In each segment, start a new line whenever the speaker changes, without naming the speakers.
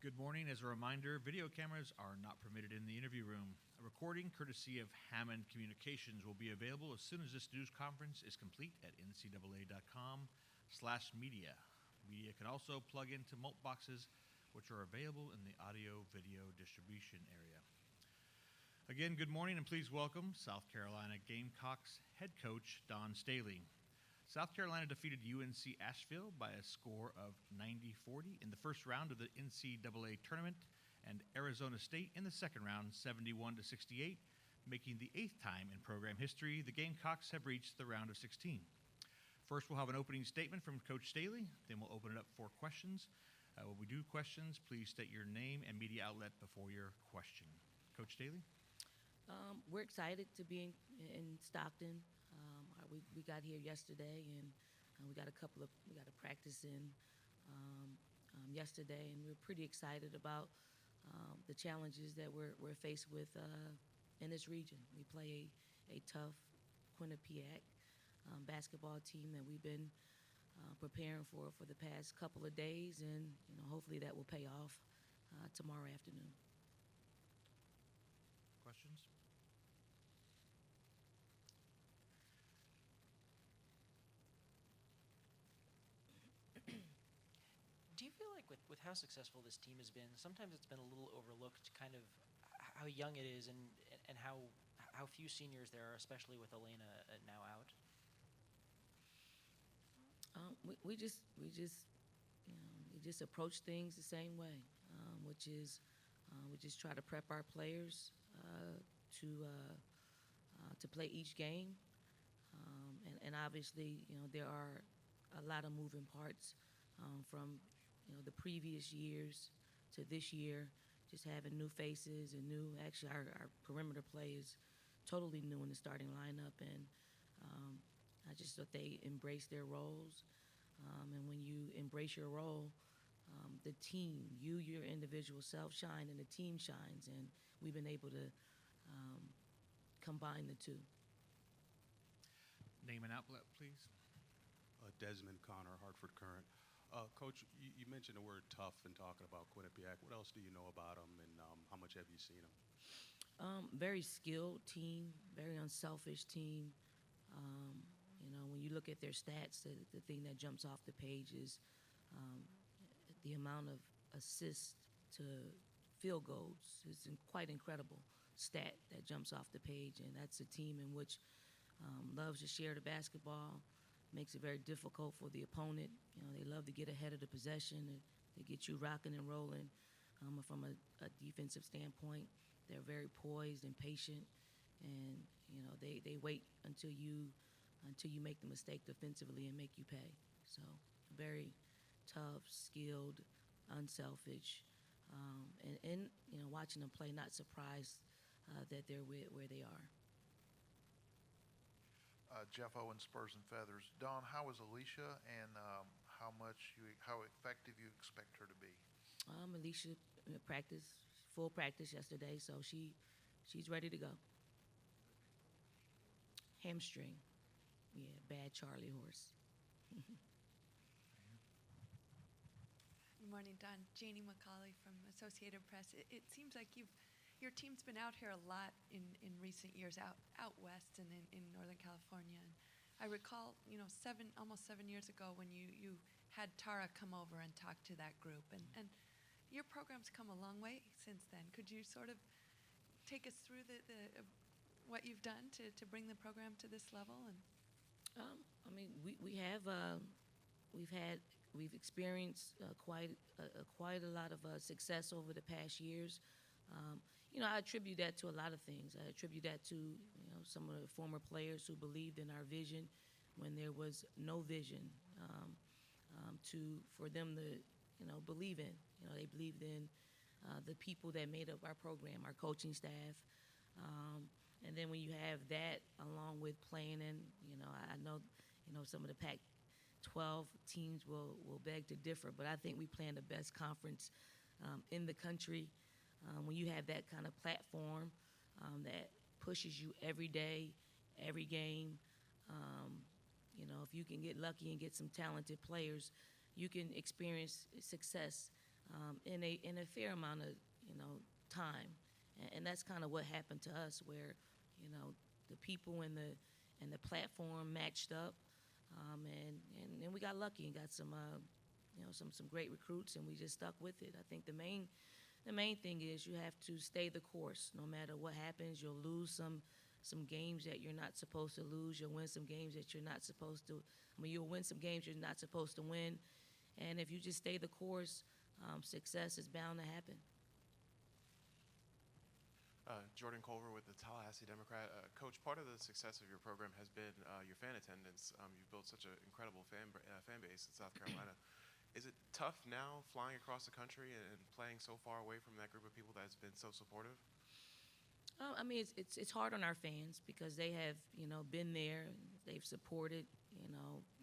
Good morning. As a reminder, video cameras are not permitted in the interview room. A recording courtesy of Hammond Communications will be available as soon as this news conference is complete at ncaa.com/media. Media can also plug into mult boxes, which are available in the audio-video distribution area. Again, good morning, and please welcome South Carolina Gamecocks head coach Don Staley. South Carolina defeated UNC Asheville by a score of 90-40 in the first round of the NCAA tournament, and Arizona State in the second round, 71-68, making the 8th time in program history the Gamecocks have reached the round of 16. First, we'll have an opening statement from Coach Staley, then we'll open it up for questions. When we do questions, please state your name and media outlet before your question. Coach Staley?
We're excited to be in Stockton. We got here yesterday, and we got a practice in yesterday, and we're pretty excited about the challenges that we're faced with in this region. We play a tough Quinnipiac basketball team that we've been preparing for the past couple of days, and hopefully that will pay off tomorrow afternoon.
Questions?
Do you feel like with how successful this team has been, sometimes it's been a little overlooked kind of how young it is and how few seniors there are, especially with Elena now out?
We just approach things the same way, which is we just try to prep our players to play each game, and obviously there are a lot of moving parts from the previous years to this year, just having new faces and actually our perimeter play is totally new in the starting lineup, and I just thought they embraced their roles, and when you embrace your role, the team, your individual self shine and the team shines, and we've been able to combine the two.
Name and outlet, please.
Desmond Connor, Hartford Current. Coach, you mentioned the word tough in talking about Quinnipiac. What else do you know about them, and how much have you seen them?
Very skilled team, very unselfish team. When you look at their stats, the thing that jumps off the page is the amount of assists to field goals. It's quite incredible stat that jumps off the page, and that's a team in which loves to share the basketball, makes it very difficult for the opponent. They love to get ahead of the possession. They get you rocking and rolling. From a defensive standpoint, they're very poised and patient, and they wait until you make the mistake defensively and make you pay. So very tough, skilled, unselfish, and watching them play, not surprised that they're where they are.
Jeff Owen, Spurs and Feathers. Don, how is Alicia, and how effective you expect her to be?
Alicia full practice yesterday, so she's ready to go. Hamstring, yeah, bad Charlie horse.
Good morning, Don. Janie McCauley from Associated Press. It seems like your team's been out here a lot in recent years, out west and in Northern California. And I recall, almost 7 years ago when you had Tara come over and talk to that group. And your program's come a long way since then. Could you sort of take us through what you've done to bring the program to this level? And we've experienced quite a lot of success over the past years. I attribute that to a lot of things. I attribute that to some of the former players who believed in our vision when there was no vision, for them to believe in. They believed in the people that made up our program, our coaching staff, and then when you have that along with playing in, I know some of the Pac-12 teams will beg to differ, but I think we play in the best conference in the country. When you have that kind of platform that pushes you every day, every game, if you can get lucky and get some talented players, you can experience success
in a fair amount of time, and that's kind of what happened to us, where the people and the platform matched up, and we got lucky and got some some great recruits, and we just stuck with it. I think the main thing is you have to stay the course. No matter what happens, you'll lose some games that you're not supposed to lose. You'll win some games that you're not supposed to. You'll win some games you're not supposed to win. And if you just stay the course, success is bound to happen.
Jordan Culver with the Tallahassee Democrat. Coach, part of the success of your program has been your fan attendance. You've built such an incredible fan base in South Carolina. Is it tough now flying across the country and playing so far away from that group of people that's been so supportive?
I mean, it's hard on our fans because they have been there, they've supported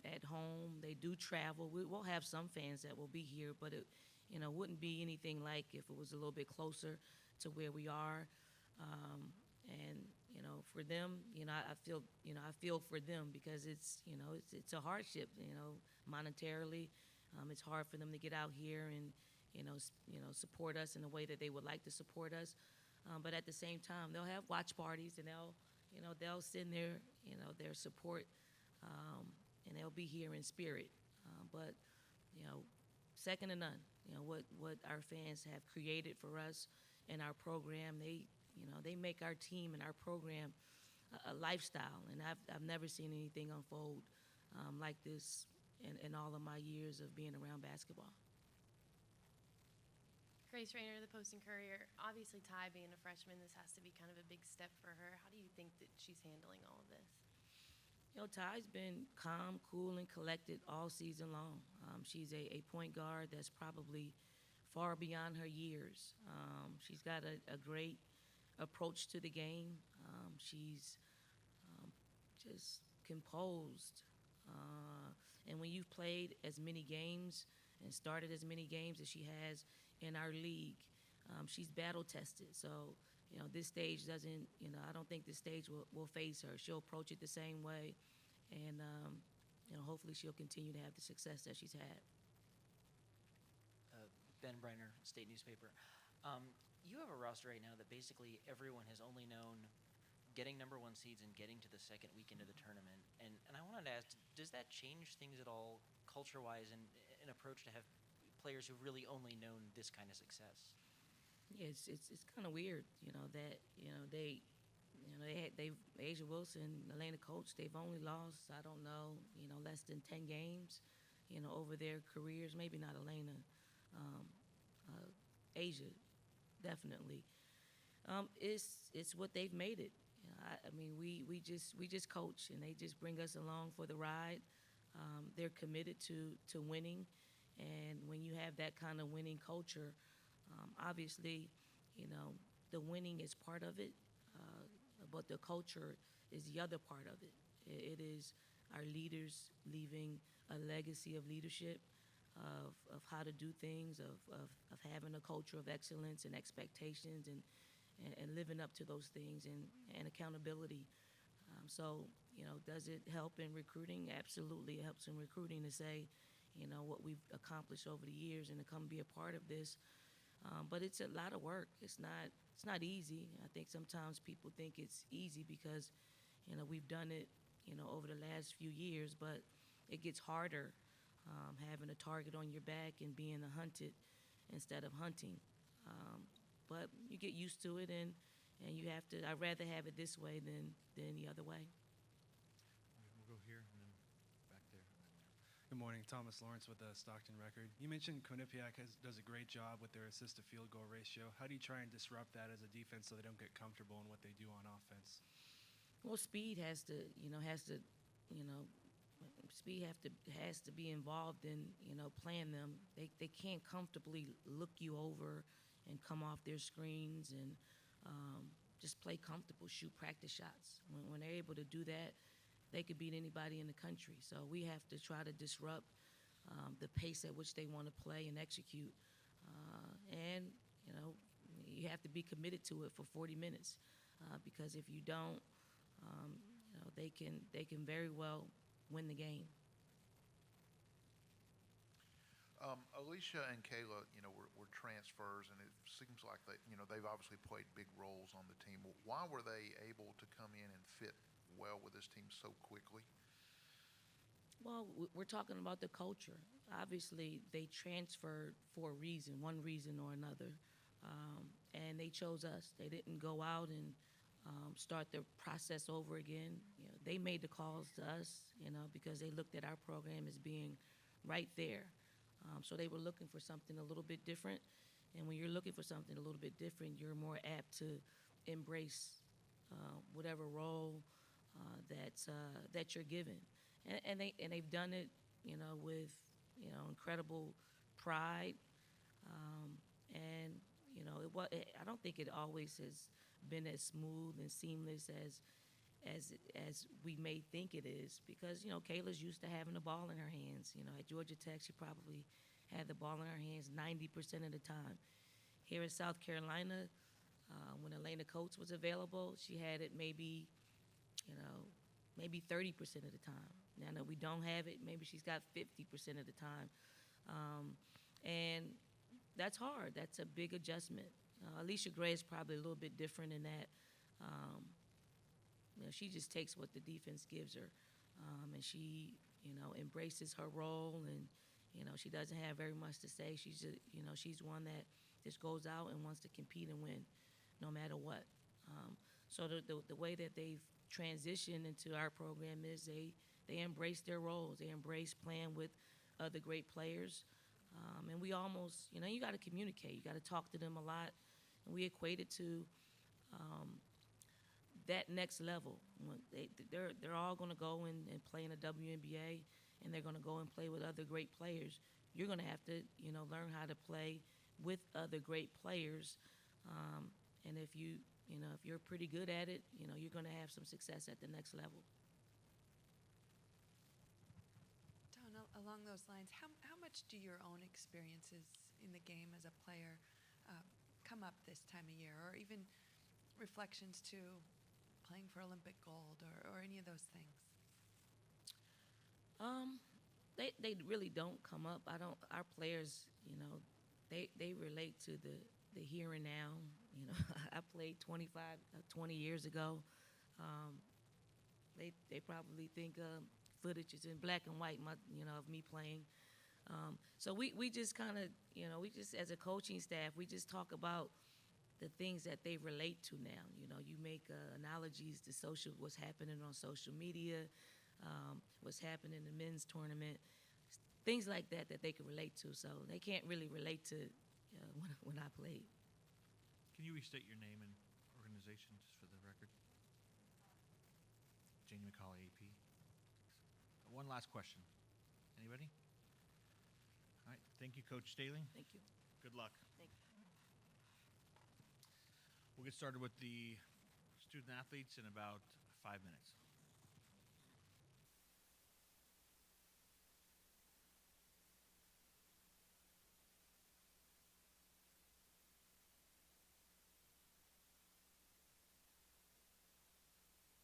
at home. They do travel. We'll have some fans that will be here, but it wouldn't be anything like if it was a little bit closer to where we are. And for them, I feel for them because it's a hardship, monetarily. It's hard for them to get out here and support us in the way that they would like to support us. But at the same time, they'll have watch parties and they'll send their support, and they'll be here in spirit. But second to none. What our fans have created for us and our program, they make our team and our program a lifestyle, and I've never seen anything unfold like this in all of my years of being around basketball.
Grace Rayner, the Post and Courier. Obviously, Ty being a freshman, this has to be kind of a big step for her. How do you think that she's handling all of this?
Ty's been calm, cool, and collected all season long. She's a point guard that's probably far beyond her years. She's got a great approach to the game. She's just composed. And when you've played as many games and started as many games as she has in our league, she's battle tested. So, this stage doesn't, I don't think this stage will phase her. She'll approach it the same way, and, hopefully she'll continue to have the success that she's had.
Ben Brenner, State Newspaper. You have a roster right now that basically everyone has only known getting number one seeds and getting to the second weekend of the tournament. And I wanted to ask, does that change things at all culture-wise and an approach to have players who've really only known this kind of success?
Yeah, it's kind of weird, that they've Asia Wilson, Elena Coach, they've only lost, I don't know, less than 10 games, over their careers. Maybe not Elena, Asia, definitely. It's what they've made it. I mean, we just coach, and they just bring us along for the ride. They're committed to winning, and when you have that kind of winning culture, obviously, the winning is part of it, but the culture is the other part of it. It is our leaders leaving a legacy of leadership, of how to do things, of having a culture of excellence and expectations and living up to those things and accountability. So, does it help in recruiting? Absolutely, it helps in recruiting to say, what we've accomplished over the years and to come be a part of this. But it's a lot of work. It's not easy. I think sometimes people think it's easy because, we've done it, over the last few years, but it gets harder having a target on your back and being hunted instead of hunting. But you get used to it, and you have to. I'd rather have it this way than the other way.
All right, we'll go here and then back there.
Good morning, Thomas Lawrence with the Stockton Record. You mentioned Quinnipiac does a great job with their assist to field goal ratio. How do you try and disrupt that as a defense so they don't get comfortable in what they do on offense?
Well, speed has to be involved in playing them. They can't comfortably look you over and come off their screens and just play comfortable, shoot practice shots. When they're able to do that, they could beat anybody in the country. So we have to try to disrupt the pace at which they want to play and execute. And you have to be committed to it for 40 minutes because if you don't, they can very well win the game.
Alicia and Kayla, were transfers, and it seems like they've obviously played big roles on the team. Why were they able to come in and fit well with this team so quickly?
Well, we're talking about the culture. Obviously, they transferred for a reason, one reason or another, and they chose us. They didn't go out and start the process over again. They made the calls to us, because they looked at our program as being right there. So they were looking for something a little bit different. And when you're looking for something a little bit different, you're more apt to embrace whatever role that you're given. And they've done it, with incredible pride. And I don't think it always has been as smooth and seamless as we may think it is, because Kayla's used to having the ball in her hands. At Georgia Tech, she probably had the ball in her hands 90% of the time. Here in South Carolina, when Elena Coates was available, she had it maybe 30% of the time. Now that we don't have it, maybe she's got 50% of the time, and that's hard. That's a big adjustment. Alicia Gray is probably a little bit different in that. She just takes what the defense gives her, and she, embraces her role, and she doesn't have very much to say. She's one that just goes out and wants to compete and win, no matter what. So the way that they've transitioned into our program is they embrace their roles. They embrace playing with other great players, and we almost, you got to communicate. You got to talk to them a lot, and we equate it to that next level. They're all going to go and play in the WNBA, and they're going to go and play with other great players. You're going to have to, learn how to play with other great players, and if you're pretty good at it, you're going to have some success at the next level.
Don, along those lines, how much do your own experiences in the game as a player come up this time of year, or even reflections to playing for Olympic gold or any of those things?
They really don't come up. Our players, they relate to the here and now. I played 20 years ago. They probably think footage is in black and white, of me playing. So we just kind of, we just, as a coaching staff, we just talk about the things that they relate to now. You make analogies to what's happening on social media, what's happening in the men's tournament, things like that they can relate to. So they can't really relate to when I played.
Can you restate your name and organization just for the record? Janie McCauley, AP. One last question. Anybody? All right. Thank you, Coach Staley.
Thank you.
Good luck.
Thank you.
We'll get started with the student athletes in about 5 minutes.